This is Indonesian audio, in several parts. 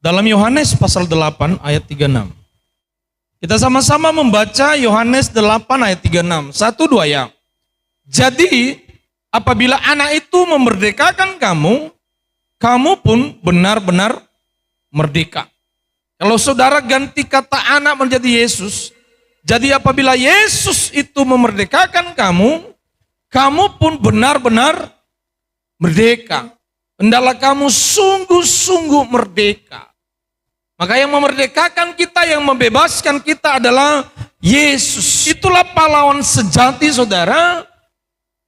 dalam Yohanes pasal 8 ayat 36. Kita sama-sama membaca Yohanes 8 ayat 36. 1-2 ya. Jadi apabila anak itu memerdekakan kamu, kamu pun benar-benar merdeka. Kalau saudara ganti kata anak menjadi Yesus, jadi apabila Yesus itu memerdekakan kamu, kamu pun benar-benar merdeka. Hendaklah kamu sungguh-sungguh merdeka. Maka yang memerdekakan kita, yang membebaskan kita adalah Yesus. Itulah pahlawan sejati saudara,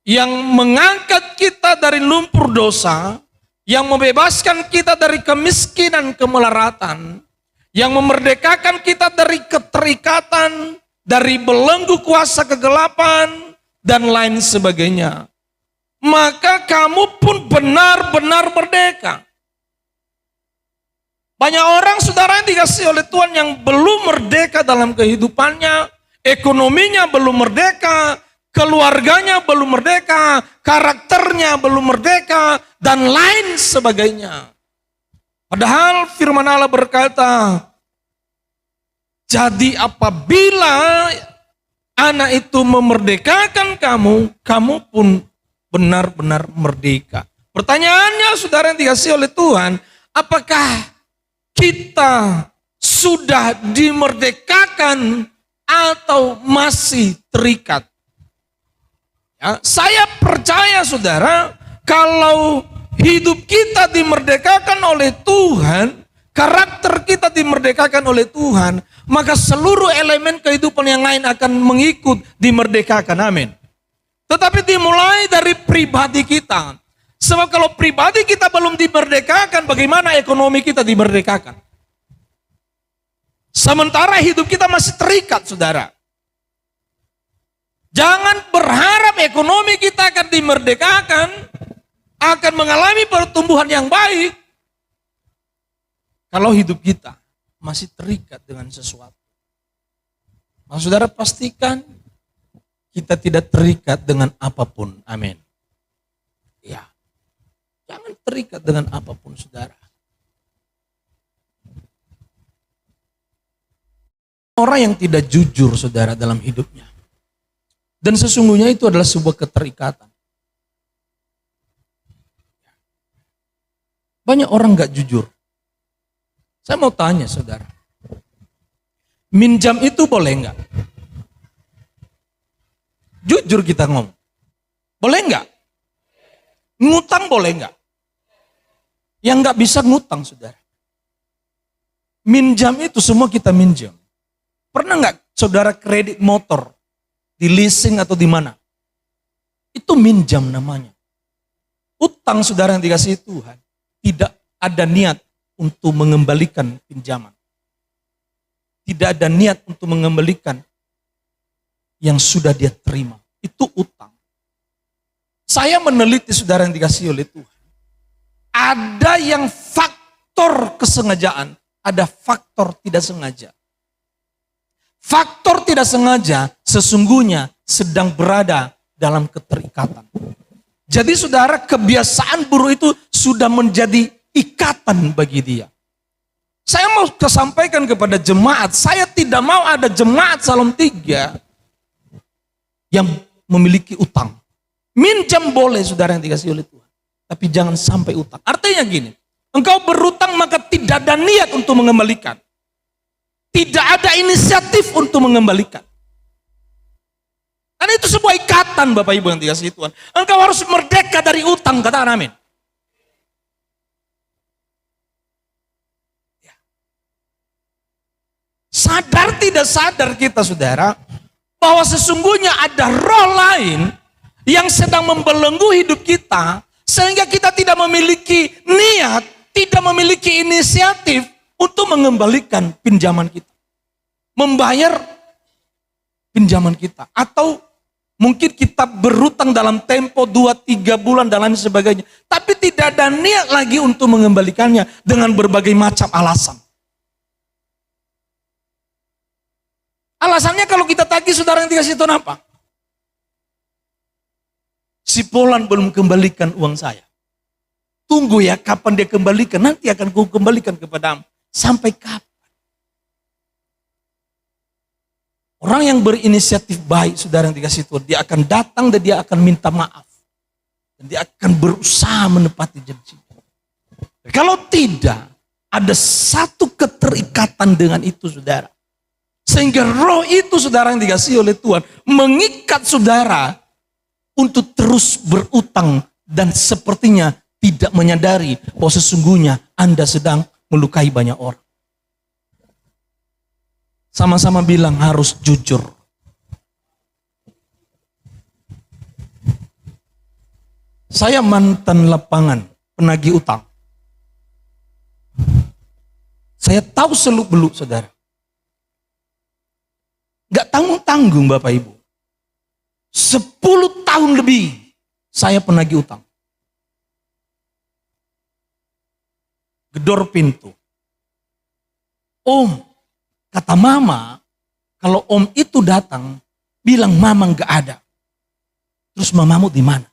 yang mengangkat kita dari lumpur dosa, yang membebaskan kita dari kemiskinan, kemelaratan, yang memerdekakan kita dari keterikatan, dari belenggu kuasa kegelapan, dan lain sebagainya. Maka kamu pun benar-benar merdeka. Banyak orang saudara yang dikasih oleh Tuhan yang belum merdeka dalam kehidupannya, ekonominya belum merdeka, keluarganya belum merdeka, karakternya belum merdeka, dan lain sebagainya. Padahal firman Allah berkata, jadi apabila anak itu memerdekakan kamu, kamu pun benar-benar merdeka. Pertanyaannya saudara yang dikasih oleh Tuhan, apakah kita sudah dimerdekakan atau masih terikat? Ya, saya percaya saudara, kalau hidup kita dimerdekakan oleh Tuhan, karakter kita dimerdekakan oleh Tuhan, maka seluruh elemen kehidupan yang lain akan mengikut dimerdekakan. Amin. Tetapi dimulai dari pribadi kita. Sebab kalau pribadi kita belum dimerdekakan, bagaimana ekonomi kita dimerdekakan? Sementara hidup kita masih terikat, saudara. Jangan berharap ekonomi kita akan dimerdekakan, akan mengalami pertumbuhan yang baik, kalau hidup kita masih terikat dengan sesuatu. Maka saudara pastikan kita tidak terikat dengan apapun. Amin. Ya, jangan terikat dengan apapun saudara. Orang yang tidak jujur saudara dalam hidupnya. Dan sesungguhnya itu adalah sebuah keterikatan. Banyak orang gak jujur. Saya mau tanya saudara. Minjam itu boleh gak? Jujur kita ngomong. Boleh gak? Ngutang boleh gak? Yang gak bisa ngutang saudara. Minjam itu semua kita minjam. Pernah gak saudara kredit motor? Di leasing atau di mana? Itu minjam namanya. Utang saudara yang dikasih Tuhan, tidak ada niat untuk mengembalikan pinjaman. Tidak ada niat untuk mengembalikan yang sudah dia terima. Itu utang. Saya meneliti saudara yang dikasih oleh Tuhan. Ada yang faktor kesengajaan, ada faktor tidak sengaja. Faktor tidak sengaja sesungguhnya sedang berada dalam keterikatan. Jadi saudara, kebiasaan buruk itu sudah menjadi ikatan bagi dia. Saya mau sampaikan kepada jemaat, saya tidak mau ada jemaat Salom 3 yang memiliki utang. Minjam boleh saudara yang dikasih oleh Tuhan, tapi jangan sampai utang. Artinya gini, engkau berutang maka tidak ada niat untuk mengembalikan. Tidak ada inisiatif untuk mengembalikan. Karena itu sebuah ikatan Bapak Ibu yang dikasihi Tuhan. Engkau harus merdeka dari utang, katakan amin. Ya. Sadar tidak sadar kita saudara, bahwa sesungguhnya ada roh lain yang sedang membelenggu hidup kita, sehingga kita tidak memiliki niat, tidak memiliki inisiatif untuk mengembalikan pinjaman kita. Membayar pinjaman kita. Atau mungkin kita berutang dalam tempo 2-3 bulan dan lain sebagainya. Tapi tidak ada niat lagi untuk mengembalikannya dengan berbagai macam alasan. Alasannya kalau kita tagih saudara yang dikasih Tuhan apa? Si Polan belum kembalikan uang saya. Tunggu ya kapan dia kembalikan, nanti akan ku kembalikan kepadamu. Sampai kapan? Orang yang berinisiatif baik, saudara yang dikasih Tuhan, dia akan datang dan dia akan minta maaf. Dan dia akan berusaha menepati janji. Kalau tidak, ada satu keterikatan dengan itu, saudara. Sehingga roh itu, saudara yang dikasih oleh Tuhan, mengikat saudara untuk terus berutang dan sepertinya tidak menyadari bahwa sesungguhnya Anda sedang melukai banyak orang. Sama-sama bilang harus jujur. Saya mantan lapangan, penagih utang. Saya tahu seluk-beluk, saudara. Gak tanggung-tanggung Bapak Ibu. 10 tahun lebih saya penagih utang. Gedor pintu. Om, kata mama, kalau om itu datang, bilang mama gak ada. Terus mamamu di mana?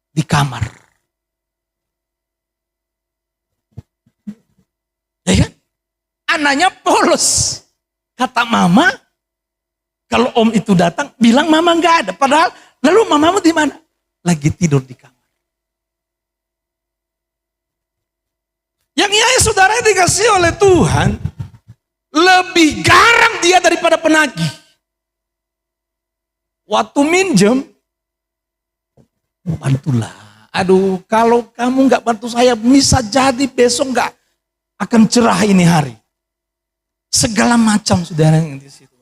Di kamar. Ya kan? Anaknya polos. Kata mama, kalau om itu datang, bilang mama gak ada. Padahal, lalu mamamu di mana? Lagi tidur di kamar. Yang ia saudara dikasih oleh Tuhan, lebih garang dia daripada penagih. Waktu minjem, bantulah. Aduh, kalau kamu gak bantu saya, bisa jadi besok gak akan cerah ini hari. Segala macam saudara yang di situ.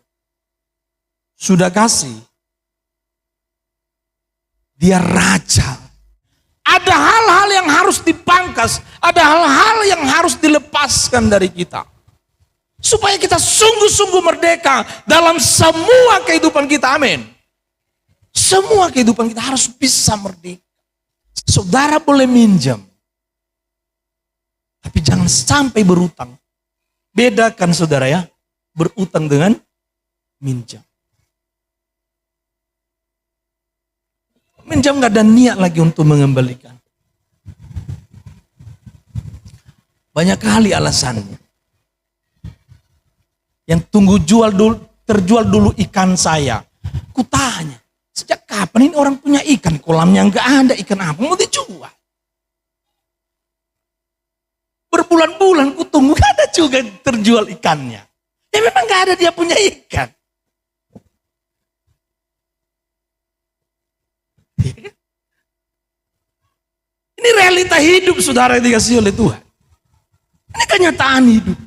Sudah kasih. Dia raja. Ada hal-hal yang harus dipangkas. Ada hal-hal yang harus dilepaskan dari kita. Supaya kita sungguh-sungguh merdeka dalam semua kehidupan kita. Amin. Semua kehidupan kita harus bisa merdeka. Saudara boleh minjam. Tapi jangan sampai berutang. Bedakan saudara ya. Berutang dengan minjam. Minjam gak ada niat lagi untuk mengembalikan. Banyak kali alasannya. Yang tunggu terjual dulu ikan saya. Kutanya, sejak kapan ini orang punya ikan? Kolamnya gak ada, ikan apa mau dijual? Berbulan-bulan kutunggu, gak ada juga terjual ikannya. Ya memang gak ada dia punya ikan. Ini realita hidup saudara yang dikasih oleh Tuhan. Ini kenyataan hidup.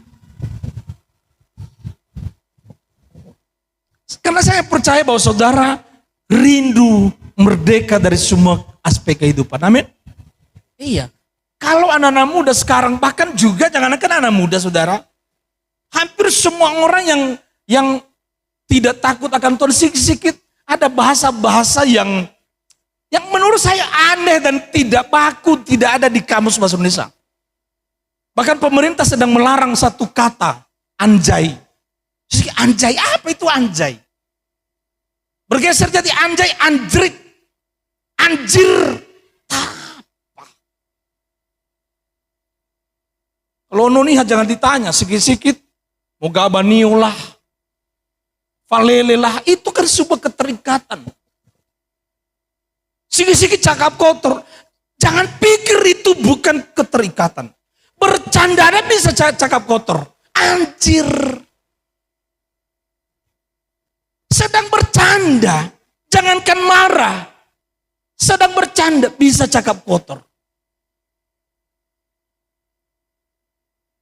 Karena saya percaya bahwa saudara rindu merdeka dari semua aspek kehidupan. Amin. Iya. Kalau anak-anak muda sekarang, bahkan juga jangankan anak muda saudara. Hampir semua orang yang tidak takut akan Tuhan, sedikit ada bahasa-bahasa yang menurut saya aneh dan tidak baku, tidak ada di kamus bahasa Indonesia. Bahkan pemerintah sedang melarang satu kata, anjay. Anjay, apa itu anjay? Bergeser jadi anjay, anjrit, anjir. Apa? Kalau noniha jangan ditanya, sikit-sikit, moga abaniulah, falelelah, itu kan sebuah keterikatan. Sikit-sikit cakap kotor. Jangan pikir itu bukan keterikatan. Bercanda bisa cakap kotor. Anjir. Sedang bercanda. Jangankan marah. Sedang bercanda bisa cakap kotor.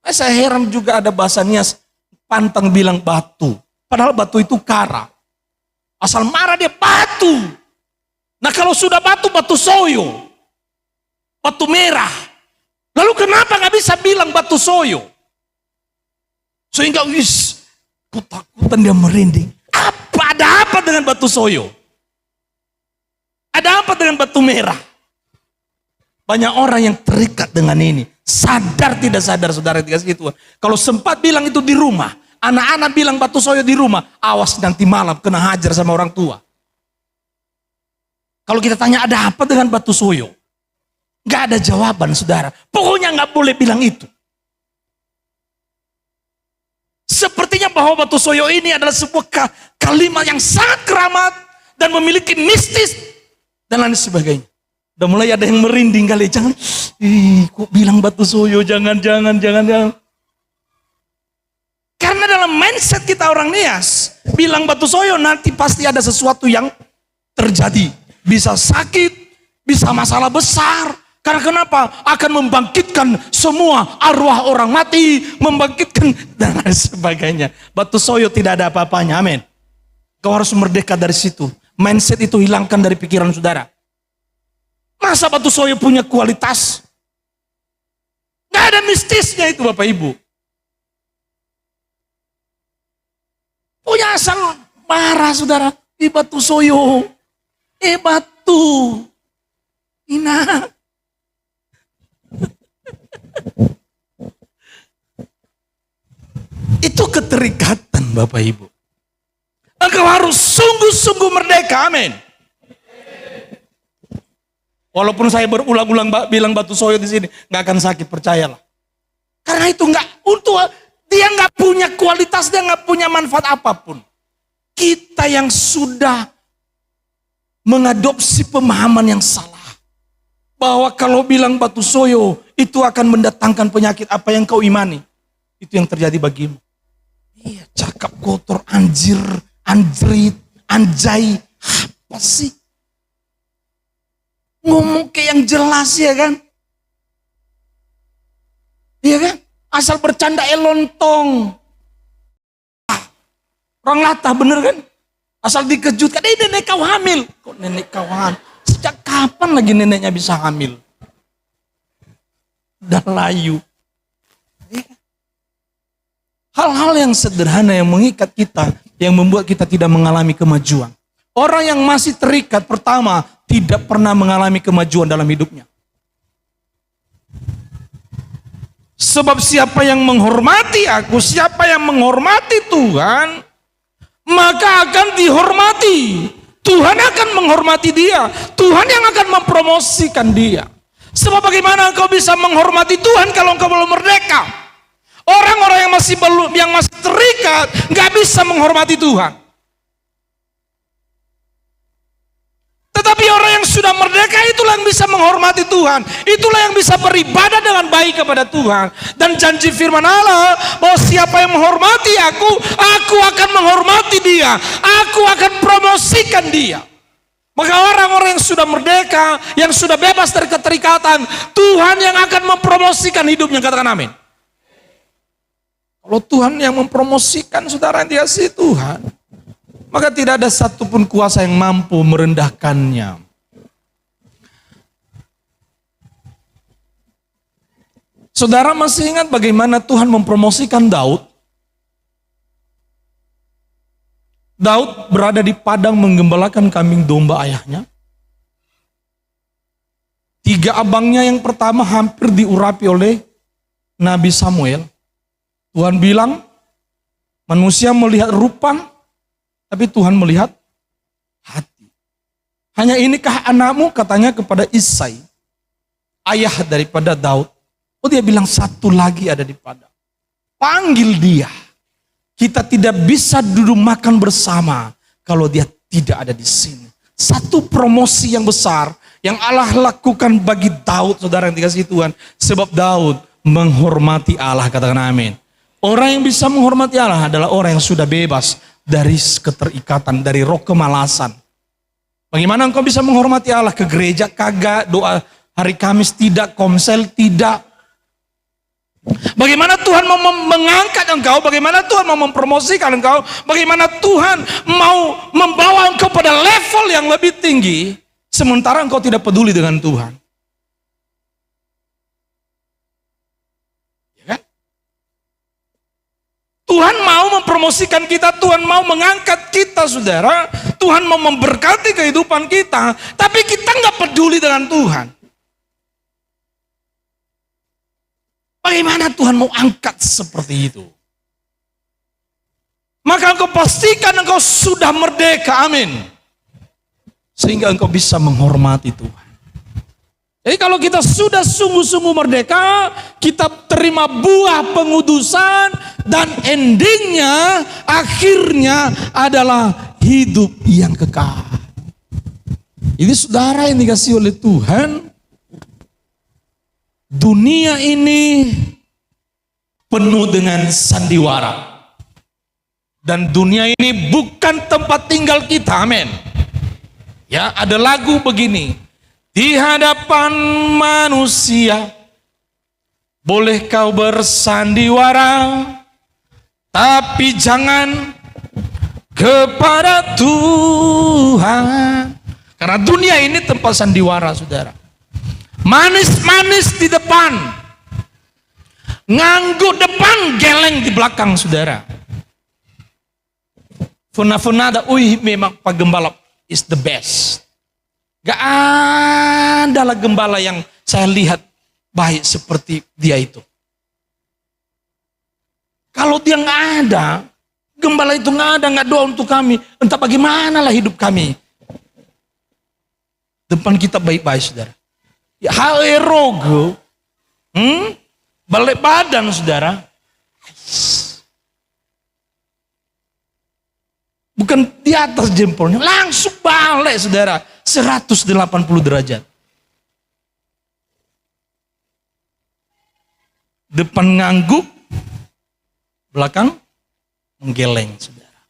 Saya heran juga ada bahasa Nias. Pantang bilang batu. Padahal batu itu kara. Asal marah dia batu. Nah kalau sudah batu soyo, batu merah. Lalu kenapa gak bisa bilang batu soyo? Sehingga ketakutan dia merinding. Ada apa dengan batu soyo? Ada apa dengan batu merah? Banyak orang yang terikat dengan ini. Sadar tidak sadar saudara dikasih Tuhan. Kalau sempat bilang itu di rumah, anak-anak bilang batu soyo di rumah, awas nanti malam kena hajar sama orang tua. Kalau kita tanya ada apa dengan batu soyo? Gak ada jawaban saudara. Pokoknya gak boleh bilang itu. bahwa batu soyo ini adalah sebuah kalimat yang sangat keramat dan memiliki mistis dan lain sebagainya. Udah mulai ada yang merinding kali, jangan, kok bilang batu soyo, jangan. Karena dalam mindset kita orang Nias, bilang batu soyo nanti pasti ada sesuatu yang terjadi. Bisa sakit, bisa masalah besar. Karena kenapa? Akan membangkitkan semua arwah orang mati, membangkitkan dan lain sebagainya. Batu soyo tidak ada apa-apanya, amin. Kau harus merdeka dari situ. Mindset itu hilangkan dari pikiran saudara. Masa batu soyo punya kualitas? Nggak ada mistisnya itu Bapak Ibu. Punya asal marah saudara. Batu soyo. Batu. Ina. Itu keterikatan Bapak Ibu. Engkau harus sungguh-sungguh merdeka, amin. Walaupun saya berulang-ulang bilang batu soyo di sini, nggak akan sakit, percayalah. Karena itu dia nggak punya kualitas, dia nggak punya manfaat apapun. Kita yang sudah mengadopsi pemahaman yang salah, bahwa kalau bilang batu soyo itu akan mendatangkan penyakit, apa yang kau imani, itu yang terjadi bagimu. Iya, cakap kotor, anjir, anjrit, anjay, apa sih? Ngomong kayak yang jelas ya kan? Iya kan? Asal bercanda lontong. Orang latah bener kan? Asal dikejutkan, nenek kau hamil. Kok nenek kau hamil? Sejak kapan lagi neneknya bisa hamil? Dan layu. Hal-hal yang sederhana yang mengikat kita, yang membuat kita tidak mengalami kemajuan. Orang yang masih terikat pertama, tidak pernah mengalami kemajuan dalam hidupnya. Sebab siapa yang menghormati aku, siapa yang menghormati Tuhan, maka akan dihormati. Tuhan akan menghormati dia. Tuhan yang akan mempromosikan dia. Sebab bagaimana engkau bisa menghormati Tuhan kalau engkau belum merdeka? Orang-orang yang masih terikat nggak bisa menghormati Tuhan. Tetapi orang yang sudah merdeka itulah yang bisa menghormati Tuhan. Itulah yang bisa beribadah dengan baik kepada Tuhan. Dan janji firman Allah bahwa siapa yang menghormati aku akan menghormati dia. Aku akan promosikan dia. Maka orang-orang yang sudah merdeka, yang sudah bebas dari keterikatan, Tuhan yang akan mempromosikan hidupnya, katakan amin. Kalau Tuhan yang mempromosikan saudara yang dikasihi Tuhan, maka tidak ada satupun kuasa yang mampu merendahkannya. Saudara masih ingat bagaimana Tuhan mempromosikan Daud? Daud berada di padang menggembalakan kambing domba ayahnya. 3 abangnya yang pertama hampir diurapi oleh Nabi Samuel. Tuhan bilang, manusia melihat rupa, tapi Tuhan melihat hati. Hanya inikah anakmu, katanya kepada Isai, ayah daripada Daud. Oh, dia bilang satu lagi ada di padang. Panggil dia. Kita tidak bisa duduk makan bersama kalau dia tidak ada di sini. Satu promosi yang besar yang Allah lakukan bagi Daud, saudara yang dikasihi Tuhan. Sebab Daud menghormati Allah, katakan amin. Orang yang bisa menghormati Allah adalah orang yang sudah bebas dari keterikatan, dari roh kemalasan. Bagaimana engkau bisa menghormati Allah? Ke gereja kagak, doa hari Kamis tidak, komsel tidak. Bagaimana Tuhan mau mengangkat engkau? Bagaimana Tuhan mau mempromosikan engkau? Bagaimana Tuhan mau membawa engkau pada level yang lebih tinggi, sementara engkau tidak peduli dengan Tuhan? Ya kan? Tuhan mau mempromosikan kita, Tuhan mau mengangkat kita, saudara. Tuhan mau memberkati kehidupan kita, tapi kita nggak peduli dengan Tuhan. Bagaimana Tuhan mau angkat seperti itu? Maka engkau pastikan engkau sudah merdeka, amin. Sehingga engkau bisa menghormati Tuhan. Jadi kalau kita sudah sungguh-sungguh merdeka, kita terima buah pengudusan, dan endingnya, akhirnya adalah hidup yang kekal. Ini saudara yang dikasih oleh Tuhan, dunia ini penuh dengan sandiwara. Dan dunia ini bukan tempat tinggal kita, amin. Ya, ada lagu begini, di hadapan manusia boleh kau bersandiwara, tapi jangan kepada Tuhan. Karena dunia ini tempat sandiwara, saudara. Manis-manis di depan, ngangguk depan, geleng di belakang, saudara. Funa-funada, memang Pak Gembala is the best. Gak ada lah gembala yang saya lihat baik seperti dia itu. Kalau dia nggak ada, gembala itu nggak ada, nggak doa untuk kami, entah bagaimana lah hidup kami. Depan kita baik-baik, saudara. Ya, haerogo, balik badan, saudara. Bukan di atas jempolnya, langsung balik, saudara. 180 derajat. Depan ngangguk, belakang menggeleng, saudara.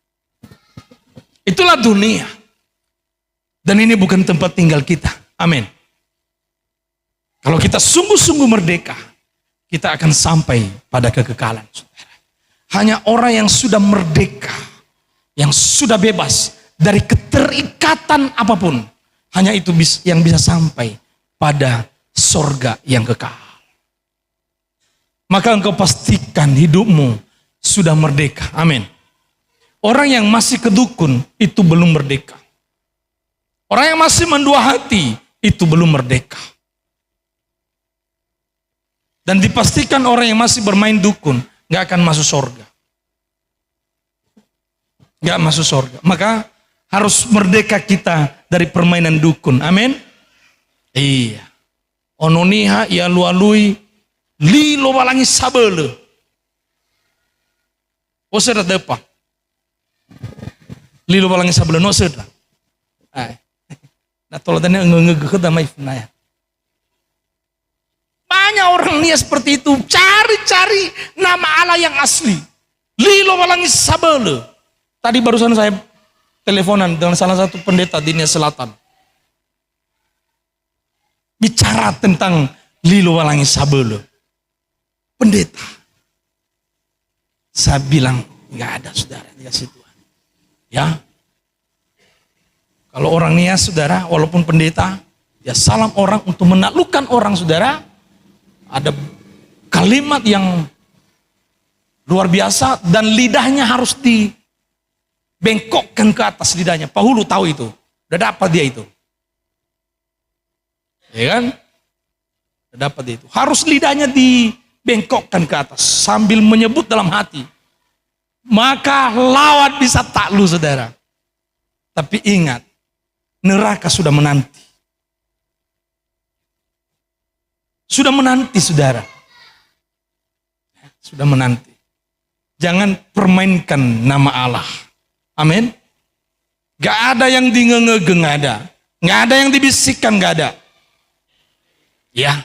Itulah dunia. Dan ini bukan tempat tinggal kita. Amin. Kalau kita sungguh-sungguh merdeka, kita akan sampai pada kekekalan, saudara. Hanya orang yang sudah merdeka, yang sudah bebas dari keterikatan apapun, hanya itu yang bisa sampai pada sorga yang kekal. Maka engkau pastikan hidupmu sudah merdeka. Amin. Orang yang masih kedukun itu belum merdeka. Orang yang masih mendua hati itu belum merdeka. Dan dipastikan orang yang masih bermain dukun gak akan masuk sorga. Gak masuk sorga. Maka harus merdeka kita dari permainan dukun. Amin. Iya. Ononiha ia lualui lilo walangi sabele. O sedar depa. Lilo walangi sabele no sedar. Nah, tolong tanya ngegegeh damai funaya. Banyak orang nia seperti itu, cari-cari nama Allah yang asli. Lilo walangi sabele. Tadi barusan saya teleponan dengan salah satu pendeta di Nia Selatan. Bicara tentang lilo walangi sabele. Pendeta. Saya bilang, nggak ada, saudara, dikasih Tuhan. Ya. Kalau orang nia, saudara, walaupun pendeta, ya salam orang untuk menaklukkan orang, saudara. Ada kalimat yang luar biasa dan lidahnya harus dibengkokkan ke atas lidahnya. Pak Hulu tahu itu. Udah dapat dia itu. Ya kan? Udah dapat dia itu. Harus lidahnya dibengkokkan ke atas sambil menyebut dalam hati. Maka lawan bisa takluk, saudara. Tapi ingat, neraka sudah menanti. Sudah menanti, saudara. Sudah menanti. Jangan permainkan nama Allah. Amin. Gak ada yang dingenge, gak ada. Gak ada yang dibisikkan, gak ada. Ya.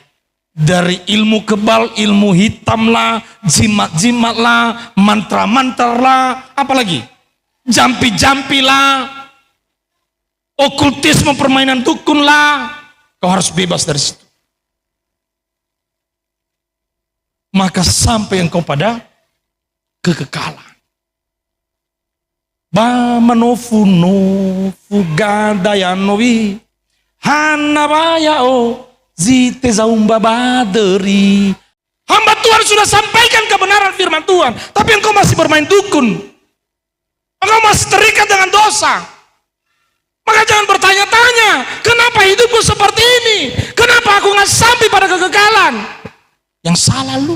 Dari ilmu kebal, ilmu hitam lah, jimat-jimat lah, mantra-mantra lah, apalagi jampi-jampi lah, okultisme, permainan dukun lah, kau harus bebas dari situ. Maka sampai engkau pada kekekalan. Bamanofu nofu gadayanowi hanabayao zite zaumba baderi. Hamba Tuhan sudah sampaikan kebenaran firman Tuhan, tapi engkau masih bermain dukun. Engkau masih terikat dengan dosa. Maka jangan bertanya-tanya, kenapa hidupku seperti ini? Kenapa aku nggak sampai pada kekekalan? Yang salah lu.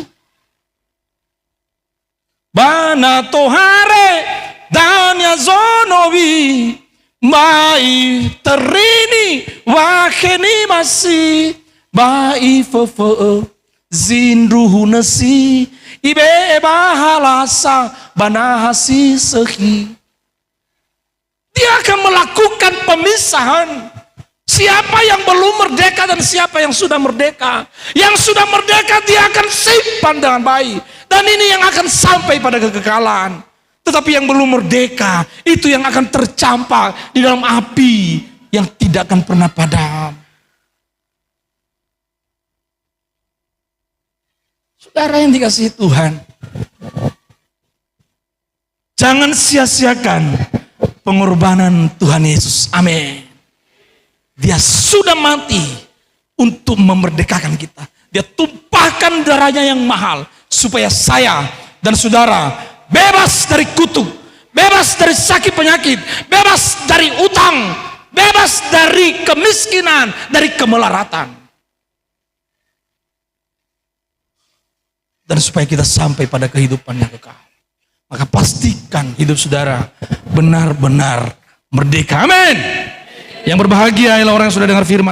Bana tohare dan ya zonowi mai terini wakeni masih bai fofo zindruhu nasi ibe bahalasa banahasi sehi. Dia akan melakukan pemisahan. Siapa yang belum merdeka dan siapa yang sudah merdeka. Yang sudah merdeka dia akan simpan dengan baik. Dan ini yang akan sampai pada kekekalan. Tetapi yang belum merdeka, itu yang akan tercampak di dalam api yang tidak akan pernah padam. Saudara yang dikasihi Tuhan, jangan sia-siakan pengorbanan Tuhan Yesus. Amin. Dia sudah mati untuk memerdekakan kita. Dia tumpahkan darahnya yang mahal supaya saya dan saudara bebas dari kutuk, bebas dari sakit penyakit, bebas dari utang, bebas dari kemiskinan, dari kemelaratan. Dan supaya kita sampai pada kehidupan yang kekal. Maka pastikan hidup saudara benar-benar merdeka. Amin. Yang berbahagia ialah orang yang sudah dengar firman.